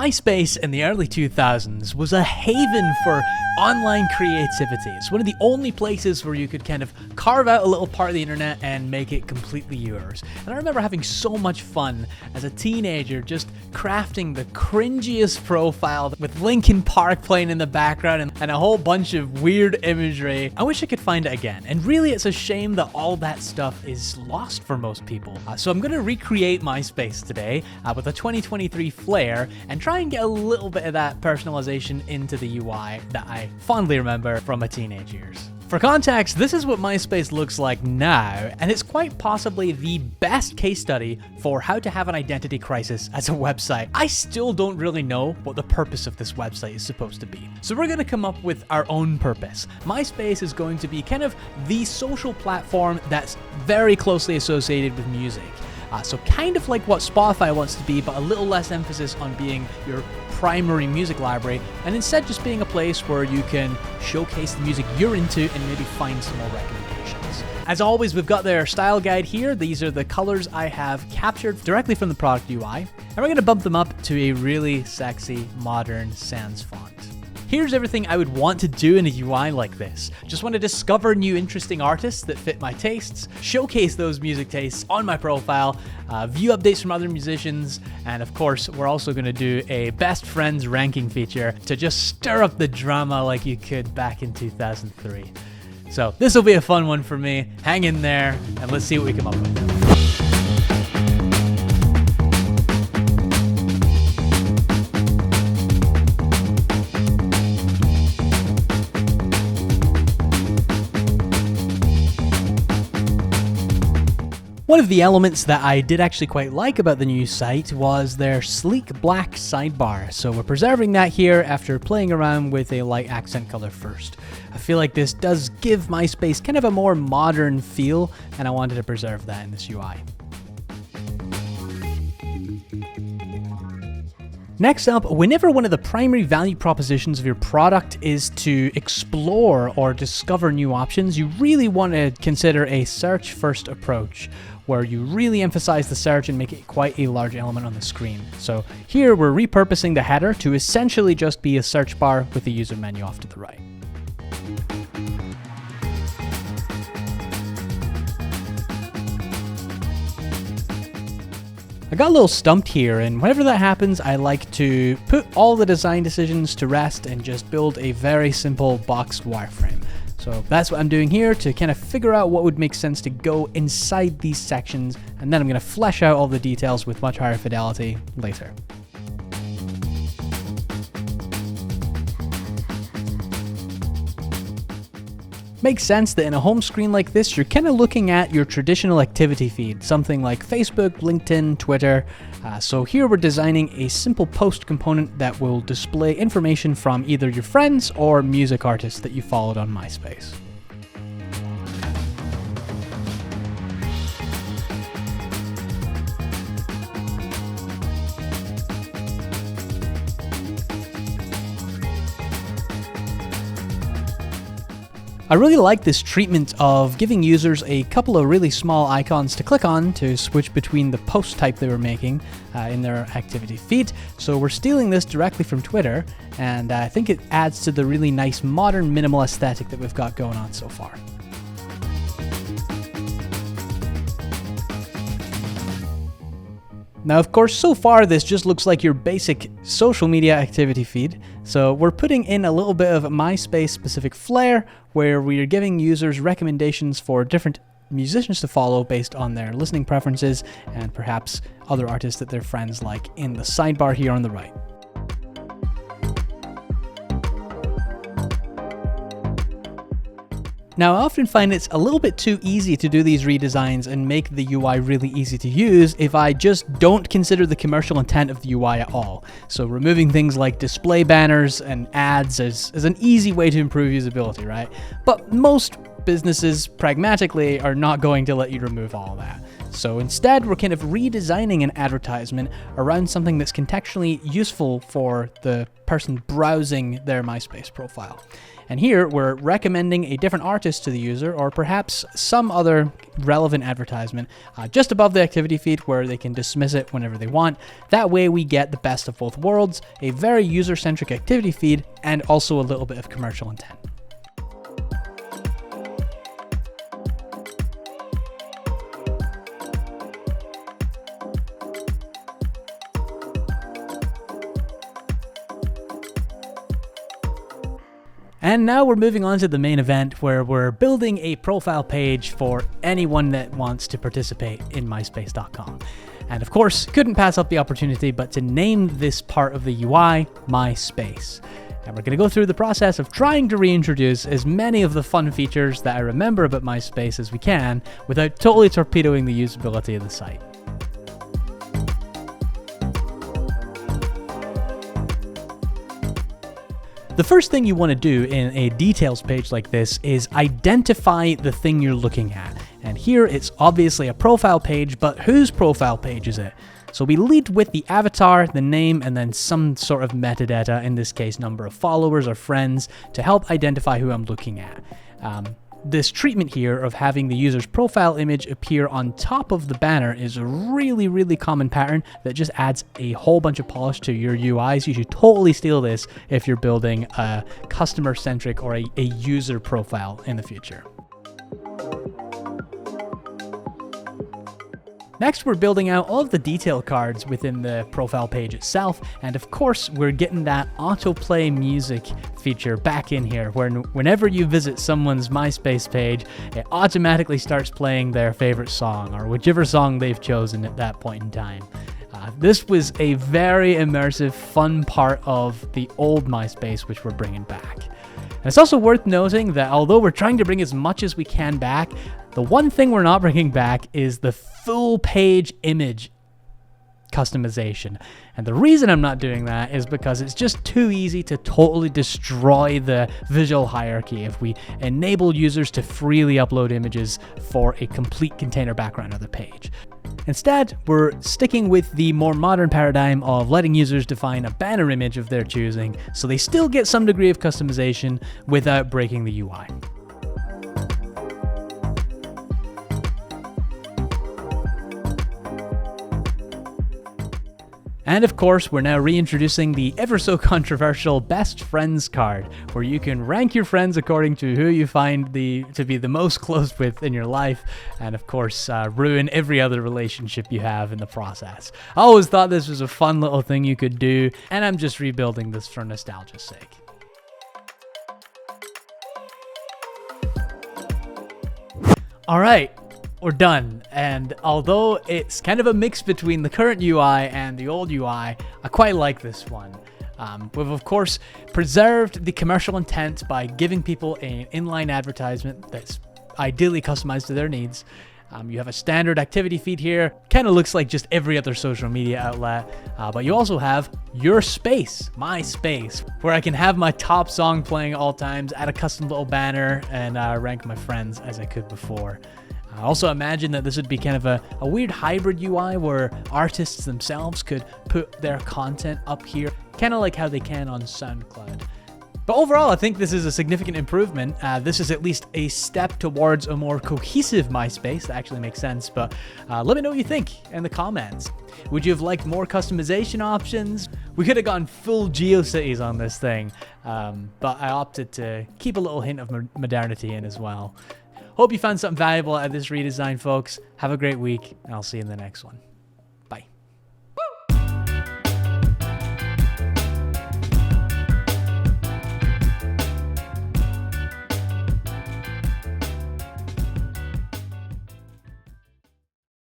MySpace in the early 2000s was a haven for online creativity. It's one of the only places where you could kind of carve out a little part of the internet and make it completely yours. And I remember having so much fun as a teenager just crafting the cringiest profile with Linkin Park playing in the background and a whole bunch of weird imagery. I wish I could find it again. And really, it's a shame that all that stuff is lost for most people. So I'm going to recreate MySpace today with a 2023 flair and try and get a little bit of that personalization into the UI that I fondly remember from my teenage years. For context, this is what MySpace looks like now, and it's quite possibly the best case study for how to have an identity crisis as a website. I still don't really know what the purpose of this website is supposed to be. So we're going to come up with our own purpose. MySpace is going to be kind of the social platform that's very closely associated with music. So kind of like what Spotify wants to be, but a little less emphasis on being your primary music library, and instead just being a place where you can showcase the music you're into and maybe find some more recommendations. As always, we've got their style guide here. These are the colors I have captured directly from the product UI, and we're going to bump them up to a really sexy, modern sans font. Here's everything I would want to do in a UI like this. Just want to discover new interesting artists that fit my tastes, showcase those music tastes on my profile, view updates from other musicians, and of course, we're also going to do a best friends ranking feature to just stir up the drama like you could back in 2003. So this will be a fun one for me. Hang in there, and let's see what we come up with. One of the elements that I did actually quite like about the new site was their sleek black sidebar. So we're preserving that here after playing around with a light accent color first. I feel like this does give MySpace kind of a more modern feel, and I wanted to preserve that in this UI. Next up, whenever one of the primary value propositions of your product is to explore or discover new options, you really want to consider a search-first approach, where you really emphasize the search and make it quite a large element on the screen. So here we're repurposing the header to essentially just be a search bar with the user menu off to the right. I got a little stumped here, and whenever that happens, I like to put all the design decisions to rest and just build a very simple boxed wireframe. So that's what I'm doing here to kind of figure out what would make sense to go inside these sections, and then I'm going to flesh out all the details with much higher fidelity later. Makes sense that in a home screen like this, you're kind of looking at your traditional activity feed, something like Facebook, LinkedIn, Twitter. So here we're designing a simple post component that will display information from either your friends or music artists that you followed on MySpace. I really like this treatment of giving users a couple of really small icons to click on to switch between the post type they were making in their activity feed. So we're stealing this directly from Twitter, and I think it adds to the really nice modern minimal aesthetic that we've got going on so far. Now, of course, so far this just looks like your basic social media activity feed. So we're putting in a little bit of MySpace specific flair, where we are giving users recommendations for different musicians to follow based on their listening preferences and perhaps other artists that their friends like in the sidebar here on the right. Now, I often find it's a little bit too easy to do these redesigns and make the UI really easy to use if I just don't consider the commercial intent of the UI at all. So removing things like display banners and ads is an easy way to improve usability, right? But most businesses pragmatically are not going to let you remove all that. So instead, we're kind of redesigning an advertisement around something that's contextually useful for the person browsing their MySpace profile. And here, we're recommending a different artist to the user, or perhaps some other relevant advertisement just above the activity feed where they can dismiss it whenever they want. That way, we get the best of both worlds, a very user-centric activity feed, and also a little bit of commercial intent. And now we're moving on to the main event, where we're building a profile page for anyone that wants to participate in MySpace.com. And of course, couldn't pass up the opportunity but to name this part of the UI MySpace. And we're going to go through the process of trying to reintroduce as many of the fun features that I remember about MySpace as we can, without totally torpedoing the usability of the site. The first thing you want to do in a details page like this is identify the thing you're looking at. And here it's obviously a profile page, but whose profile page is it? So we lead with the avatar, the name, and then some sort of metadata, in this case number of followers or friends, to help identify who I'm looking at. This treatment here of having the user's profile image appear on top of the banner is a really, really common pattern that just adds a whole bunch of polish to your UIs. You should totally steal this if you're building a customer-centric or a user profile in the future. Next, we're building out all of the detail cards within the profile page itself, and of course, we're getting that autoplay music feature back in here, where whenever you visit someone's MySpace page, it automatically starts playing their favorite song, or whichever song they've chosen at that point in time. This was a very immersive, fun part of the old MySpace, which we're bringing back. And it's also worth noting that although we're trying to bring as much as we can back, the one thing we're not bringing back is the full page image customization. And the reason I'm not doing that is because it's just too easy to totally destroy the visual hierarchy if we enable users to freely upload images for a complete container background of the page. Instead, we're sticking with the more modern paradigm of letting users define a banner image of their choosing, so they still get some degree of customization without breaking the UI. And of course, we're now reintroducing the ever so controversial best friends card, where you can rank your friends according to who you find to be the most close with in your life, and of course, ruin every other relationship you have in the process. I always thought this was a fun little thing you could do, and I'm just rebuilding this for nostalgia's sake. All right. We're done, and although it's kind of a mix between the current UI and the old UI, I quite like this one. We've of course preserved the commercial intent by giving people an inline advertisement that's ideally customized to their needs. You have a standard activity feed here, kind of looks like just every other social media outlet, but you also have your space, my space, where I can have my top song playing at all times, add a custom little banner, and rank my friends as I could before. I also imagine that this would be kind of a weird hybrid UI where artists themselves could put their content up here, kind of like how they can on SoundCloud. But overall, I think this is a significant improvement. This is at least a step towards a more cohesive MySpace. That actually makes sense, but let me know what you think in the comments. Would you have liked more customization options? We could have gone full GeoCities on this thing, but I opted to keep a little hint of modernity in as well. Hope you found something valuable out of this redesign, folks. Have a great week, and I'll see you in the next one.